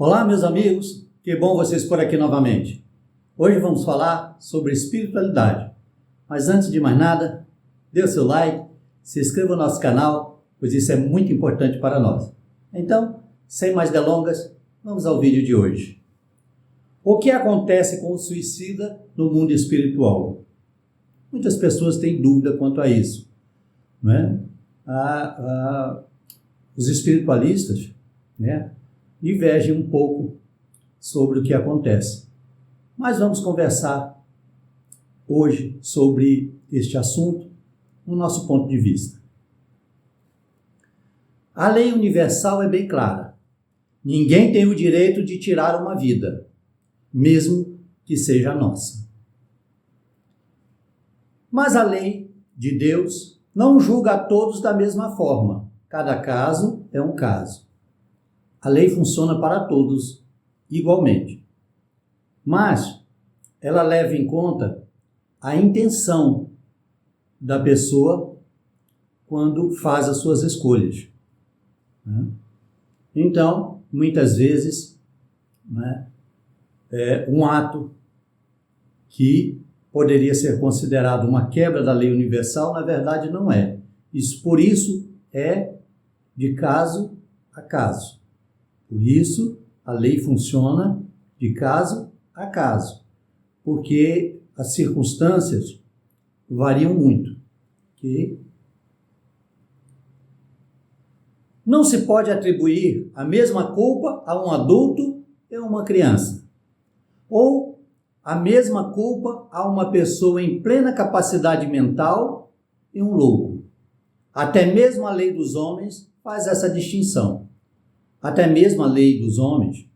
Olá, meus amigos, que bom vocês por aqui novamente. Hoje vamos falar sobre espiritualidade, mas antes de mais nada, dê o seu like, se inscreva no nosso canal, pois isso é muito importante para nós. Então, sem mais delongas, vamos ao vídeo de hoje. O que acontece com o suicida no mundo espiritual? Muitas pessoas têm dúvida quanto a isso, né? Os espiritualistas, né, divergem um pouco sobre o que acontece. Mas vamos conversar hoje sobre este assunto no nosso ponto de vista. A lei universal é bem clara. Ninguém tem o direito de tirar uma vida, mesmo que seja nossa. Mas a lei de Deus não julga a todos da mesma forma. Cada caso é um caso. A lei funciona para todos igualmente. Mas ela leva em conta a intenção da pessoa quando faz as suas escolhas. Então, muitas vezes, um ato que poderia ser considerado uma quebra da lei universal, na verdade não é. Por isso é de caso a caso. Por isso, a lei funciona de caso a caso, porque as circunstâncias variam muito. Okay? Não se pode atribuir a mesma culpa a um adulto e a uma criança, ou a mesma culpa a uma pessoa em plena capacidade mental e um louco. Até mesmo a lei dos homens faz essa distinção. Até mesmo a lei dos homens,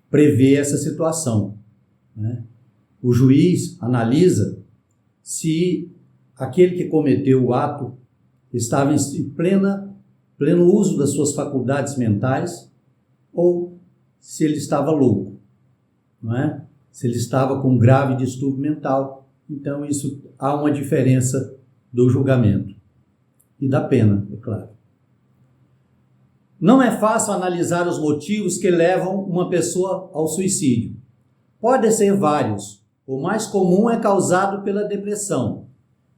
prevê essa situação. O juiz analisa se aquele que cometeu o ato estava em pleno uso das suas faculdades mentais ou se ele estava louco, se ele estava com um grave distúrbio mental. Então, há uma diferença do julgamento e da pena, é claro. Não é fácil analisar os motivos que levam uma pessoa ao suicídio. Podem ser vários. O mais comum é causado pela depressão,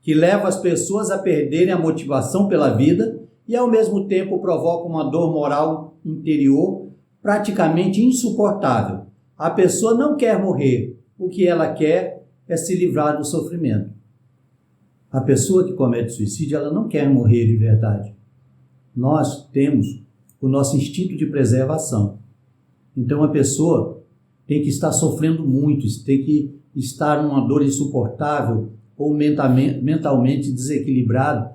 que leva as pessoas a perderem a motivação pela vida e, ao mesmo tempo, provoca uma dor moral interior praticamente insuportável. A pessoa não quer morrer. O que ela quer é se livrar do sofrimento. A pessoa que comete suicídio, ela não quer morrer de verdade. Nós temos o nosso instinto de preservação. Então a pessoa tem que estar sofrendo muito, tem que estar numa dor insuportável ou mentalmente desequilibrado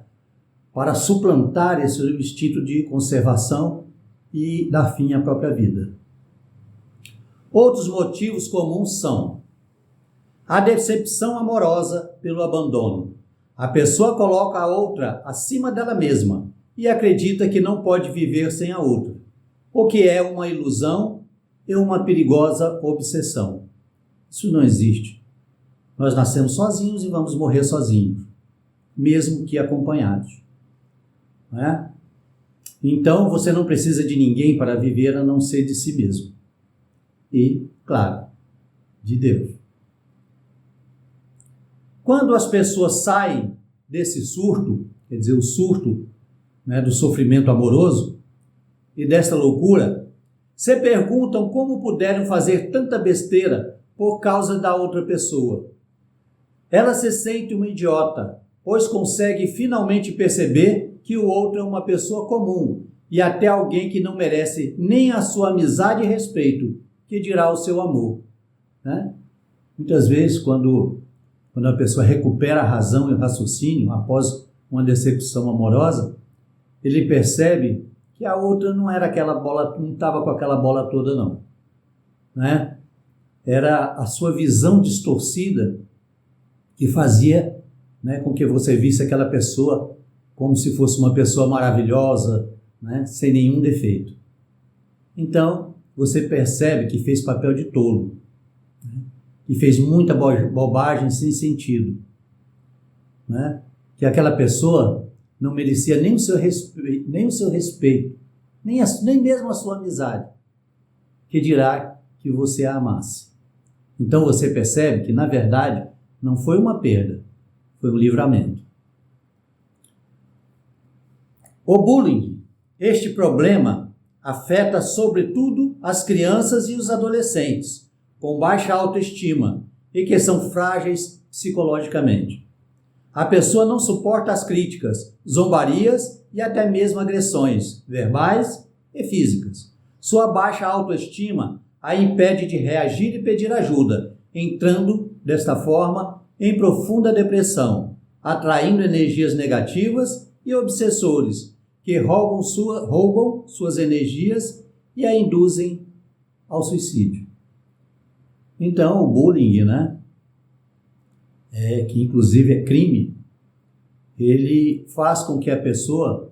para suplantar esse instinto de conservação e dar fim à própria vida. Outros motivos comuns são a decepção amorosa pelo abandono. A pessoa coloca a outra acima dela mesma e acredita que não pode viver sem a outra, o que é uma ilusão e uma perigosa obsessão. Isso não existe. Nós nascemos sozinhos e vamos morrer sozinhos, mesmo que acompanhados. Então, você não precisa de ninguém para viver a não ser de si mesmo. E, claro, de Deus. Quando as pessoas saem desse surto, quer dizer, o surto do sofrimento amoroso e desta loucura, se perguntam como puderam fazer tanta besteira por causa da outra pessoa. Ela se sente uma idiota, pois consegue finalmente perceber que o outro é uma pessoa comum e até alguém que não merece nem a sua amizade e respeito, que dirá o seu amor. Muitas vezes, quando a pessoa recupera a razão e o raciocínio após uma decepção amorosa, ele percebe que a outra não era aquela bola, não estava com aquela bola toda, não. Era a sua visão distorcida que fazia com que você visse aquela pessoa como se fosse uma pessoa maravilhosa, sem nenhum defeito. Então, você percebe que fez papel de tolo, que fez muita bobagem sem sentido, que aquela pessoa não merecia nem o seu respeito, nem mesmo a sua amizade. que dirá que você a amasse. Então você percebe que, na verdade, não foi uma perda, foi um livramento. O bullying, este problema, afeta sobretudo as crianças e os adolescentes, com baixa autoestima e que são frágeis psicologicamente. A pessoa não suporta as críticas, zombarias e até mesmo agressões, verbais e físicas. Sua baixa autoestima a impede de reagir e pedir ajuda, entrando, desta forma, em profunda depressão, atraindo energias negativas e obsessores, que roubam suas energias e a induzem ao suicídio. Então, o bullying, que inclusive é crime, ele faz com que a pessoa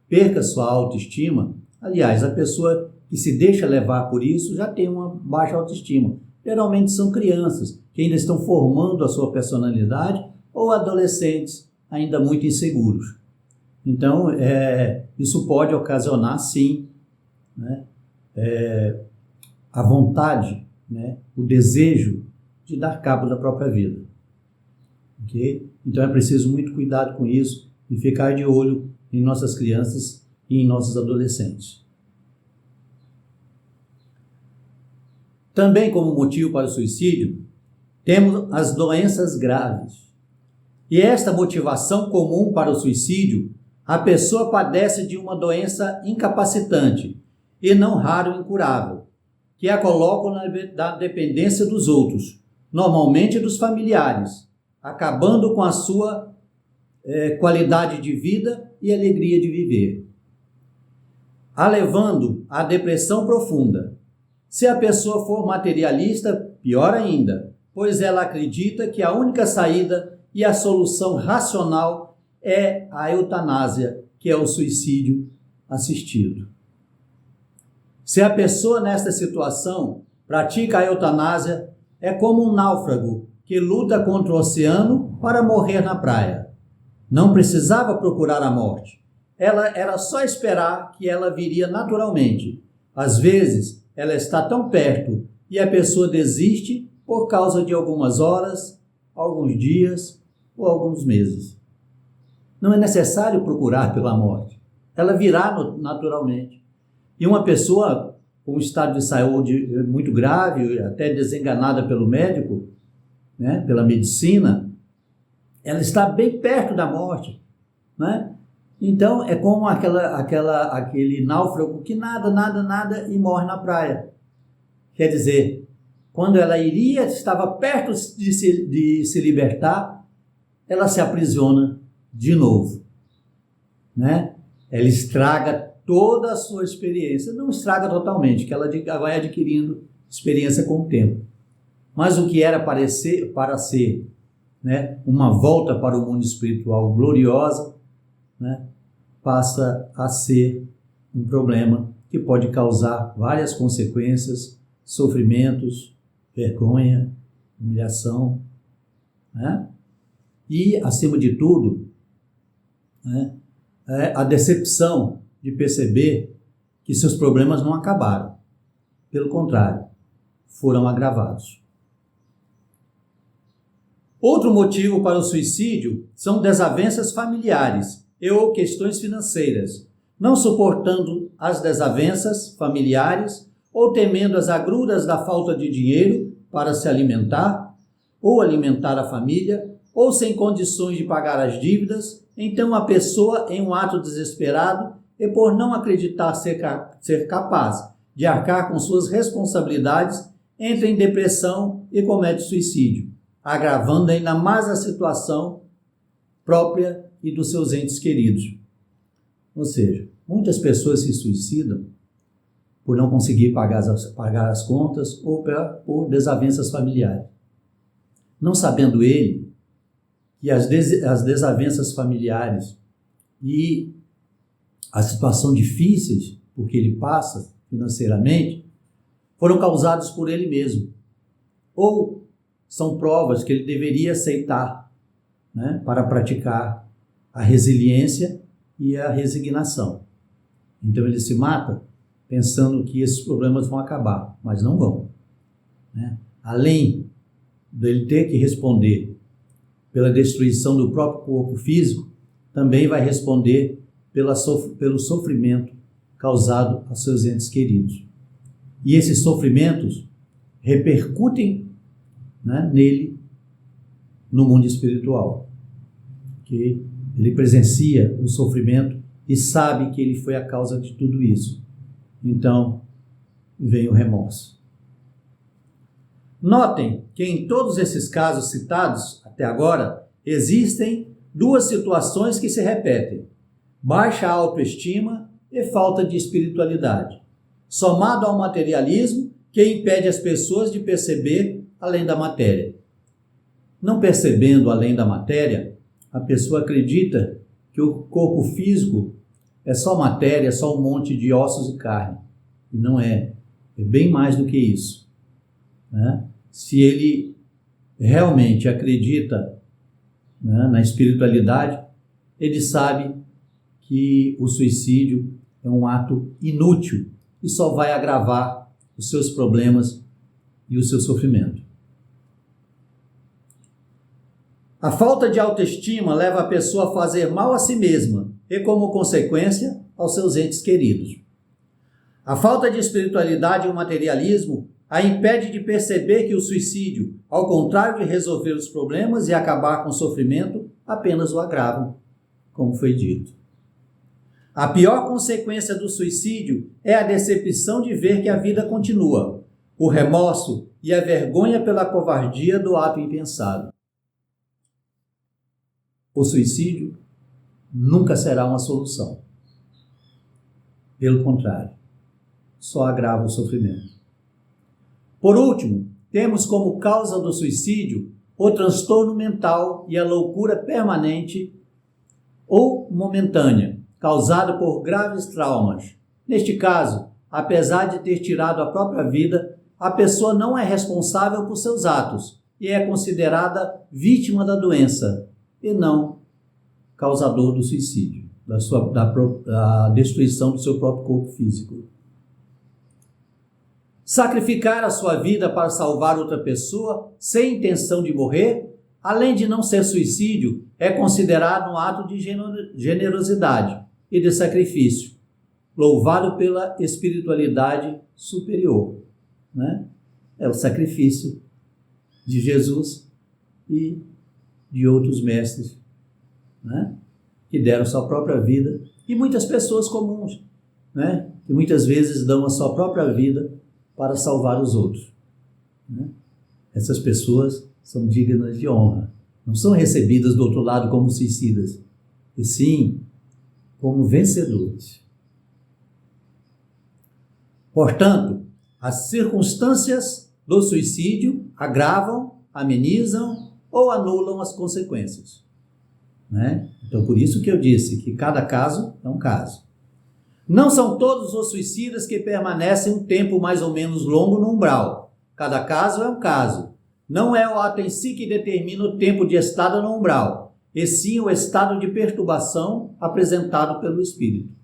perca sua autoestima. Aliás, a pessoa que se deixa levar por isso já tem uma baixa autoestima. Geralmente são crianças que ainda estão formando a sua personalidade ou adolescentes ainda muito inseguros. Então, isso pode ocasionar, sim, a vontade, o desejo de dar cabo da própria vida. Okay? Então, é preciso muito cuidado com isso e ficar de olho em nossas crianças e em nossos adolescentes. Também, como motivo para o suicídio, temos as doenças graves. E esta motivação comum para o suicídio, a pessoa padece de uma doença incapacitante e não raro incurável, que a colocam na dependência dos outros, normalmente dos familiares, acabando com a sua qualidade de vida e alegria de viver, a levando à depressão profunda. Se a pessoa for materialista, pior ainda, pois ela acredita que a única saída e a solução racional é a eutanásia, que é o suicídio assistido. Se a pessoa nesta situação pratica a eutanásia, é como um náufrago que luta contra o oceano para morrer na praia. Não precisava procurar a morte. Ela era só esperar que ela viria naturalmente. Às vezes, ela está tão perto e a pessoa desiste por causa de algumas horas, alguns dias ou alguns meses. Não é necessário procurar pela morte. Ela virá naturalmente. E uma pessoa com um estado de saúde muito grave, até desenganada pelo médico, pela medicina, ela está bem perto da morte, Então, é como aquele náufrago que nada e morre na praia. Quer dizer, quando ela estava perto de se libertar, ela se aprisiona de novo, Ela estraga toda a sua experiência. Não estraga totalmente, que ela vai adquirindo experiência com o tempo. Mas o que era para ser, uma volta para o mundo espiritual gloriosa, passa a ser um problema que pode causar várias consequências, sofrimentos, vergonha, humilhação, E, acima de tudo, a decepção de perceber que seus problemas não acabaram. Pelo contrário, foram agravados. Outro motivo para o suicídio são desavenças familiares ou questões financeiras, não suportando as desavenças familiares ou temendo as agruras da falta de dinheiro para se alimentar ou alimentar a família, ou sem condições de pagar as dívidas. Então a pessoa, em um ato desesperado e por não acreditar ser capaz de arcar com suas responsabilidades, entra em depressão e comete suicídio, agravando ainda mais a situação própria e dos seus entes queridos. Ou seja, muitas pessoas se suicidam por não conseguir pagar as contas ou por desavenças familiares. Não sabendo ele que as desavenças familiares e a situação difíceis por que ele passa financeiramente foram causados por ele mesmo, ou são provas que ele deveria aceitar, para praticar a resiliência e a resignação. Então ele se mata pensando que esses problemas vão acabar, mas não vão, né? Além dele ter que responder pela destruição do próprio corpo físico, também vai responder pelo sofrimento causado aos seus entes queridos. E esses sofrimentos repercutem, né, nele, no mundo espiritual, que ele presencia o sofrimento e sabe que ele foi a causa de tudo isso. Então, vem o remorso. Notem que em todos esses casos citados até agora, existem duas situações que se repetem: baixa autoestima e falta de espiritualidade, somado ao materialismo que impede as pessoas de perceber além da matéria. Não percebendo além da matéria, a pessoa acredita que o corpo físico é só matéria, é só um monte de ossos e carne. E não é. É bem mais do que isso, né? Se ele realmente acredita, né, na espiritualidade, ele sabe que o suicídio é um ato inútil e só vai agravar os seus problemas e o seu sofrimento. A falta de autoestima leva a pessoa a fazer mal a si mesma e, como consequência, aos seus entes queridos. A falta de espiritualidade e o materialismo a impede de perceber que o suicídio, ao contrário de resolver os problemas e acabar com o sofrimento, apenas o agravam, como foi dito. A pior consequência do suicídio é a decepção de ver que a vida continua, o remorso e a vergonha pela covardia do ato impensado. O suicídio nunca será uma solução. Pelo contrário, só agrava o sofrimento. Por último, temos como causa do suicídio o transtorno mental e a loucura permanente ou momentânea, causada por graves traumas. Neste caso, apesar de ter tirado a própria vida, a pessoa não é responsável por seus atos e é considerada vítima da doença e não causador do suicídio, da destruição do seu próprio corpo físico. Sacrificar a sua vida para salvar outra pessoa sem intenção de morrer, além de não ser suicídio, é considerado um ato de generosidade e de sacrifício, louvado pela espiritualidade superior, né? É o sacrifício de Jesus e de outros mestres, né, que deram sua própria vida, e muitas pessoas comuns, né, que muitas vezes dão a sua própria vida para salvar os outros, né? Essas pessoas são dignas de honra, não são recebidas do outro lado como suicidas, e sim como vencedores. Portanto, as circunstâncias do suicídio agravam, amenizam ou anulam as consequências, né? Então, por isso que eu disse que cada caso é um caso. Não são todos os suicidas que permanecem um tempo mais ou menos longo no umbral. Cada caso é um caso. Não é o ato em si que determina o tempo de estada no umbral, e sim o estado de perturbação apresentado pelo espírito.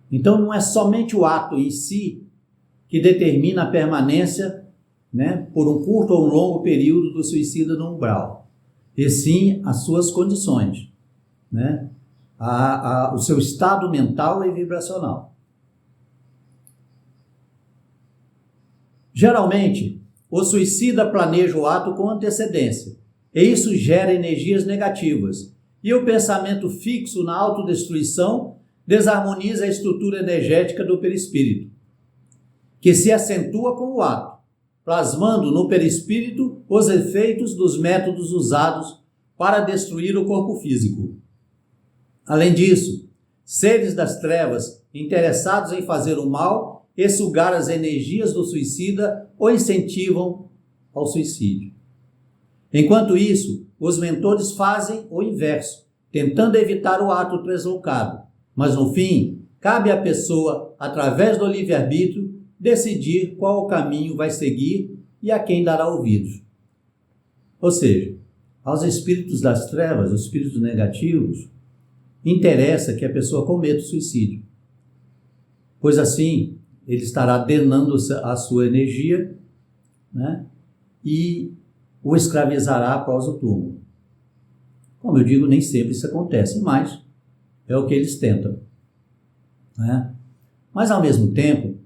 Então, não é somente o ato em si que determina a permanência, né, por um curto ou um longo período do suicida no umbral, e sim as suas condições, né? O seu estado mental e vibracional. Geralmente, o suicida planeja o ato com antecedência, e isso gera energias negativas, e o pensamento fixo na autodestruição desarmoniza a estrutura energética do perispírito, que se acentua com o ato, plasmando no perispírito os efeitos dos métodos usados para destruir o corpo físico. Além disso, seres das trevas interessados em fazer o mal e sugar as energias do suicida o incentivam ao suicídio. Enquanto isso, os mentores fazem o inverso, tentando evitar o ato deslocado, mas no fim, cabe à pessoa, através do livre-arbítrio, decidir qual o caminho vai seguir e a quem dará ouvidos. Ou seja, aos espíritos das trevas, os espíritos negativos, interessa que a pessoa cometa o suicídio. pois assim ele estará drenando a sua energia, né? E o escravizará após o túmulo. Como eu digo, nem sempre isso acontece, mas é o que eles tentam, né? Mas ao mesmo tempo,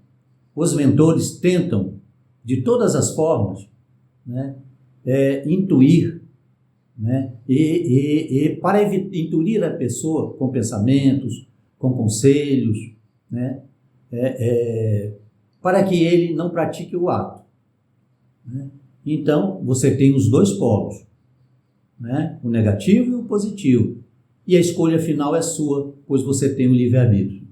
os mentores tentam, de todas as formas, né, intuir, né, e para intuir a pessoa com pensamentos, com conselhos, né, para que ele não pratique o ato, né? Então, você tem os dois polos, né, o negativo e o positivo, e a escolha final é sua, pois você tem o livre-arbítrio.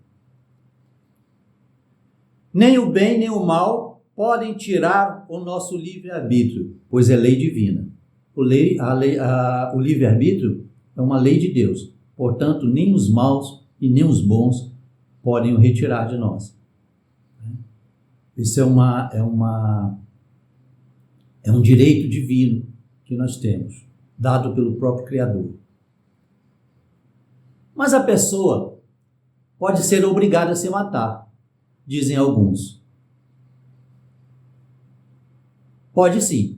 Nem o bem nem o mal podem tirar o nosso livre-arbítrio, pois é lei divina. O livre-arbítrio é uma lei de Deus. Portanto, nem os maus e nem os bons podem o retirar de nós. Isso é um direito divino que nós temos, dado pelo próprio Criador. Mas a pessoa pode ser obrigada a se matar, dizem alguns. Pode sim.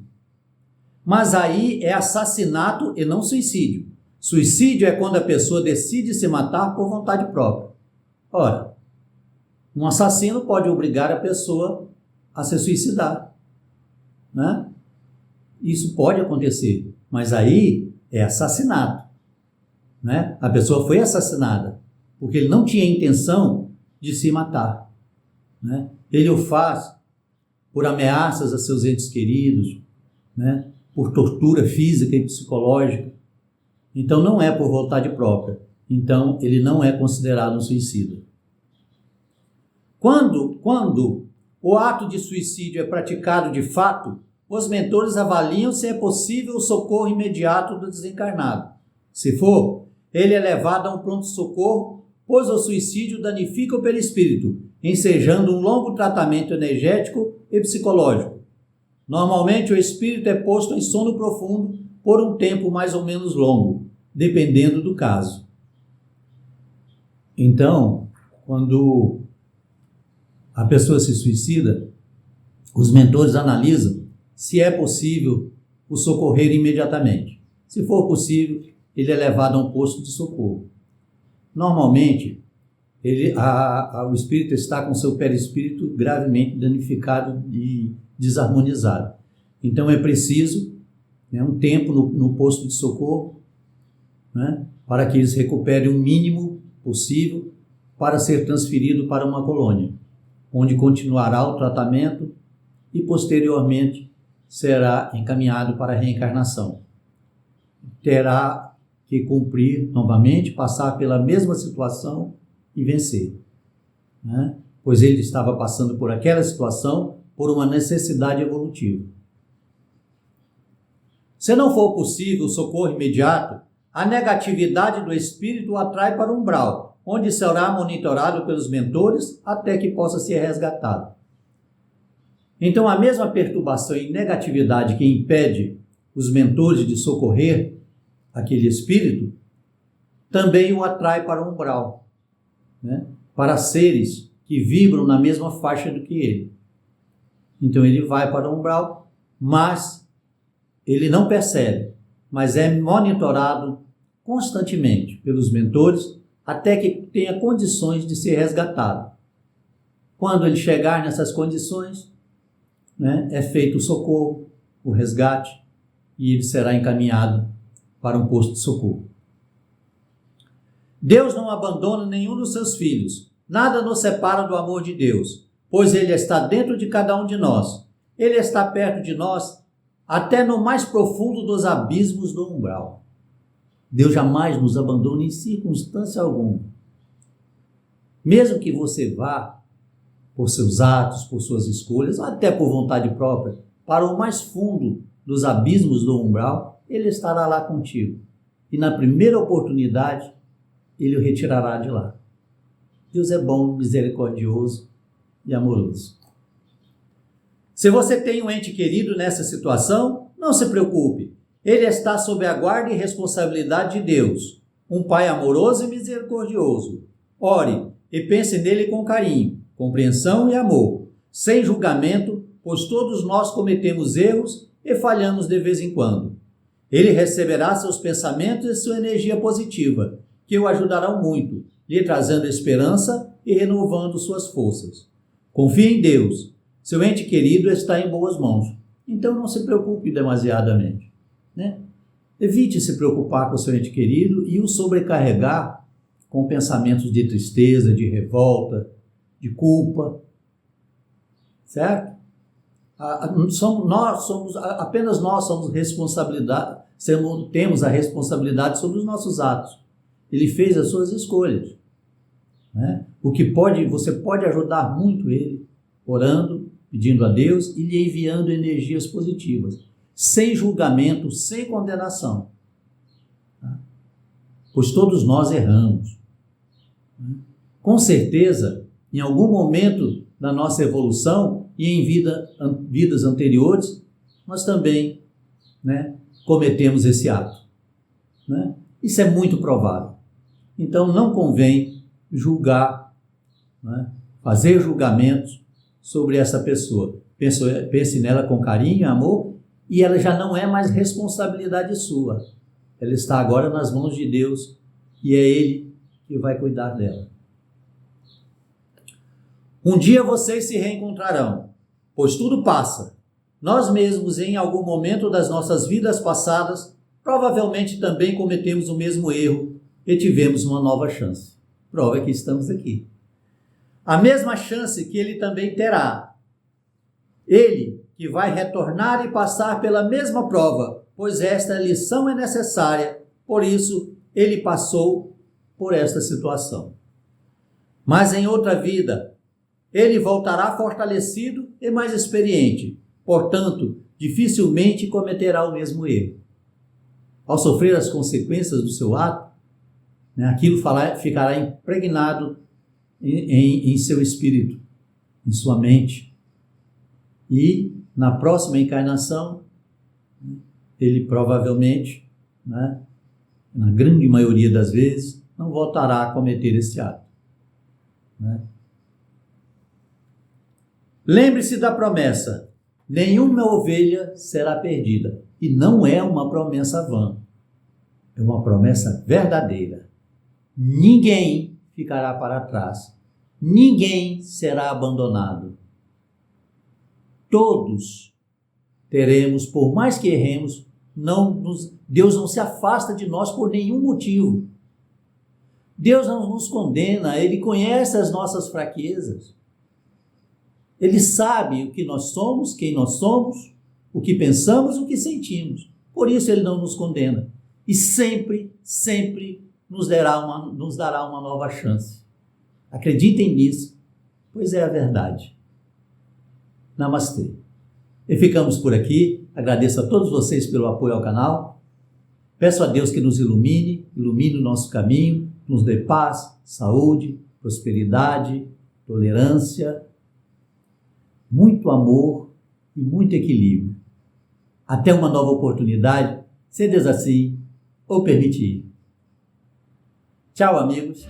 Mas aí é assassinato e não suicídio. Suicídio é quando a pessoa decide se matar por vontade própria. Ora, um assassino pode obrigar a pessoa a se suicidar, né? Isso pode acontecer, mas aí é assassinato, né? A pessoa foi assassinada porque ele não tinha intenção de se matar, né? Ele o faz por ameaças a seus entes queridos, né? Por tortura física e psicológica. Então não é por vontade própria. Então ele não é considerado um suicida. Quando o ato de suicídio é praticado de fato, os mentores avaliam se é possível o socorro imediato do desencarnado. Se for, ele é levado a um pronto-socorro, pois o suicídio danifica o perispírito, ensejando um longo tratamento energético e psicológico. Normalmente o espírito é posto em sono profundo por um tempo mais ou menos longo, dependendo do caso. Então, quando a pessoa se suicida, os mentores analisam se é possível o socorrer imediatamente. Se for possível, ele é levado a um posto de socorro. Normalmente, o espírito está com seu perispírito gravemente danificado e desarmonizado. Então é preciso, né, um tempo no posto de socorro, né, para que eles recuperem o mínimo possível para ser transferido para uma colônia, onde continuará o tratamento e posteriormente será encaminhado para a reencarnação. Terá que cumprir novamente, passar pela mesma situação e vencer, né? Pois ele estava passando por aquela situação por uma necessidade evolutiva. Se não for possível o socorro imediato, a negatividade do espírito o atrai para o umbral, onde será monitorado pelos mentores até que possa ser resgatado. Então, a mesma perturbação e negatividade que impede os mentores de socorrer aquele espírito, também o atrai para o umbral, né? Para seres que vibram na mesma faixa do que ele. Então ele vai para o umbral, mas ele não percebe, mas é monitorado constantemente pelos mentores até que tenha condições de ser resgatado. Quando ele chegar nessas condições, né, é feito o socorro, o resgate, e ele será encaminhado para um posto de socorro. Deus não abandona nenhum dos seus filhos. Nada nos separa do amor de Deus, pois Ele está dentro de cada um de nós. Ele está perto de nós, até no mais profundo dos abismos do umbral. Deus jamais nos abandona em circunstância alguma. Mesmo que você vá, por seus atos, por suas escolhas, até por vontade própria, para o mais fundo dos abismos do umbral, Ele estará lá contigo. E na primeira oportunidade, Ele o retirará de lá. Deus é bom, misericordioso e amoroso. Se você tem um ente querido nessa situação, não se preocupe. Ele está sob a guarda e responsabilidade de Deus, um Pai amoroso e misericordioso. Ore e pense nele com carinho. compreensão e amor, sem julgamento, pois todos nós cometemos erros e falhamos de vez em quando. Ele receberá seus pensamentos e sua energia positiva, que o ajudarão muito, lhe trazendo esperança e renovando suas forças. Confie em Deus. Seu ente querido está em boas mãos. Então não se preocupe demasiadamente, né? Evite se preocupar com seu ente querido e o sobrecarregar com pensamentos de tristeza, de revolta, de culpa, certo? Apenas nós temos a responsabilidade sobre os nossos atos. Ele fez as suas escolhas, né? Você pode ajudar muito ele, orando, pedindo a Deus e lhe enviando energias positivas, sem julgamento, sem condenação, tá? Pois todos nós erramos, né? Com certeza, em algum momento da nossa evolução e em vidas anteriores, nós também, né, cometemos esse ato, né? Isso é muito provável. Então não convém julgar, né, fazer julgamentos sobre essa pessoa. Pense nela com carinho e amor, e ela já não é mais responsabilidade sua. Ela está agora nas mãos de Deus e é Ele que vai cuidar dela. Um dia vocês se reencontrarão, pois tudo passa. Nós mesmos, em algum momento das nossas vidas passadas, provavelmente também cometemos o mesmo erro e tivemos uma nova chance. Prova é que estamos aqui. A mesma chance que ele também terá. Ele que vai retornar e passar pela mesma prova, pois esta lição é necessária, por isso ele passou por esta situação. Mas em outra vida, ele voltará fortalecido e mais experiente, portanto, dificilmente cometerá o mesmo erro. Ao sofrer as consequências do seu ato, né, aquilo ficará impregnado em seu espírito, em sua mente. E na próxima encarnação, ele provavelmente, né, na grande maioria das vezes, não voltará a cometer esse ato, né? Lembre-se da promessa: nenhuma ovelha será perdida. E não é uma promessa vã, é uma promessa verdadeira. Ninguém ficará para trás, ninguém será abandonado. Todos teremos, por mais que erremos, Deus não se afasta de nós por nenhum motivo. Deus não nos condena, Ele conhece as nossas fraquezas. Ele sabe o que nós somos, quem nós somos, o que pensamos, o que sentimos. Por isso Ele não nos condena. E sempre, sempre nos dará uma nova chance. Acreditem nisso, pois é a verdade. Namastê. E ficamos por aqui. Agradeço a todos vocês pelo apoio ao canal. Peço a Deus que nos ilumine o nosso caminho, nos dê paz, saúde, prosperidade, tolerância, muito amor e muito equilíbrio. Até uma nova oportunidade, se Deus assim o permitir. Tchau, amigos.